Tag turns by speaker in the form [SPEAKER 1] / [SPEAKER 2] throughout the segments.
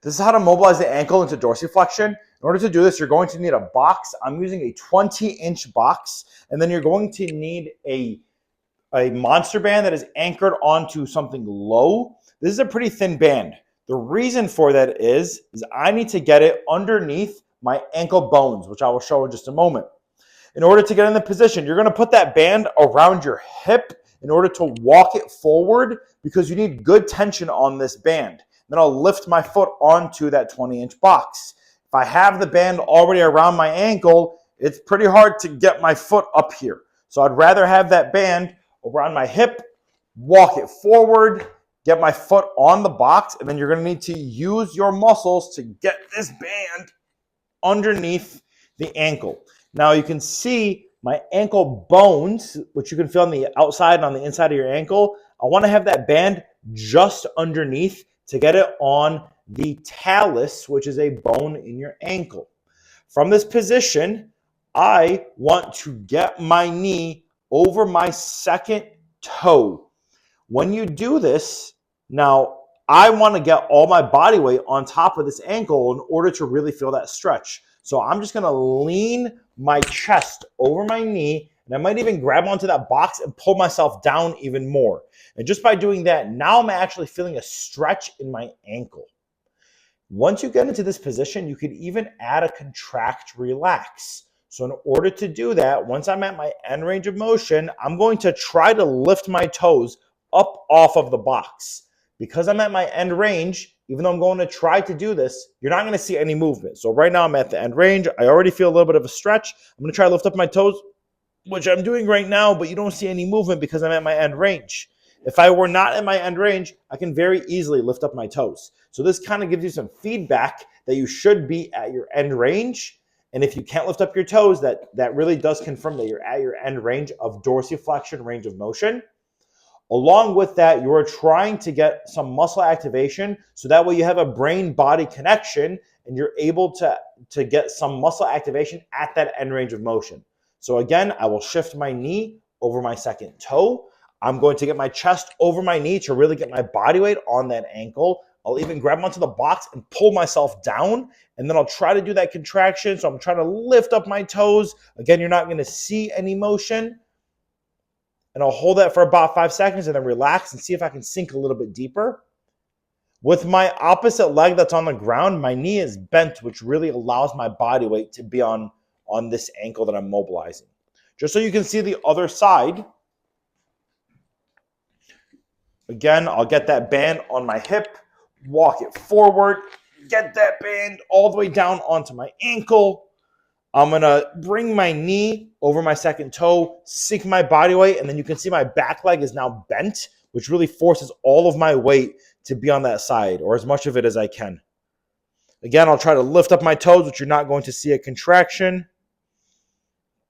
[SPEAKER 1] This is how to mobilize the ankle into dorsiflexion. In order to do this, you're going to need a box. I'm using a 20-inch box, and then you're going to need a monster band that is anchored onto something low. This is a pretty thin band. The reason for that is I need to get it underneath my ankle bones, which I will show in just a moment. In order to get in the position, you're going to put that band around your hip in order to walk it forward because you need good tension on this band. Then I'll lift my foot onto that 20-inch box. If I have the band already around my ankle, it's pretty hard to get my foot up here. So I'd rather have that band around my hip, walk it forward, get my foot on the box, and then you're going to need to use your muscles to get this band underneath the ankle. Now you can see my ankle bones, which you can feel on the outside and on the inside of your ankle. I want to have that band just underneath to get it on the talus, which is a bone in your ankle. From this position, I want to get my knee over my second toe. When you do this, now I want to get all my body weight on top of this ankle in order to really feel that stretch. So I'm just going to lean my chest over my knee, and I might even grab onto that box and pull myself down even more. And just by doing that, now I'm actually feeling a stretch in my ankle. Once you get into this position, you could even add a contract relax. So in order to do that, once I'm at my end range of motion, I'm going to try to lift my toes up off of the box. Because I'm at my end range, even though I'm going to try to do this, you're not going to see any movement. So right now I'm at the end range. I already feel a little bit of a stretch. I'm going to try to lift up my toes, which I'm doing right now, but you don't see any movement because I'm at my end range. If I were not at my end range, I can very easily lift up my toes. So this kind of gives you some feedback that you should be at your end range. And if you can't lift up your toes, that really does confirm that you're at your end range of dorsiflexion range of motion. Along with that, you are trying to get some muscle activation so that way you have a brain-body connection and you're able to get some muscle activation at that end range of motion. So again, I will shift my knee over my second toe. I'm going to get my chest over my knee to really get my body weight on that ankle. I'll even grab onto the box and pull myself down, and then I'll try to do that contraction. So I'm trying to lift up my toes. Again, you're not going to see any motion. And I'll hold that for about 5 seconds and then relax and see if I can sink a little bit deeper. With my opposite leg that's on the ground, my knee is bent, which really allows my body weight to be on this ankle that I'm mobilizing. Just so you can see the other side. Again, I'll get that band on my hip, walk it forward, get that band all the way down onto my ankle. I'm going to bring my knee over my second toe, sink my body weight, and then you can see my back leg is now bent, which really forces all of my weight to be on that side, or as much of it as I can. Again, I'll try to lift up my toes, which you're not going to see a contraction,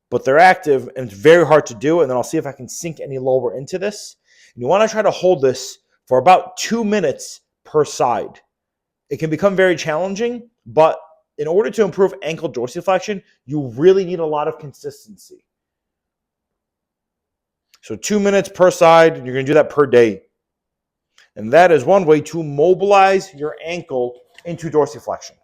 [SPEAKER 1] but they're active, and it's very hard to do, and then I'll see if I can sink any lower into this. And you want to try to hold this for about 2 minutes per side. It can become very challenging, but in order to improve ankle dorsiflexion, you really need a lot of consistency. So 2 minutes per side, and you're going to do that per day. And that is one way to mobilize your ankle into dorsiflexion.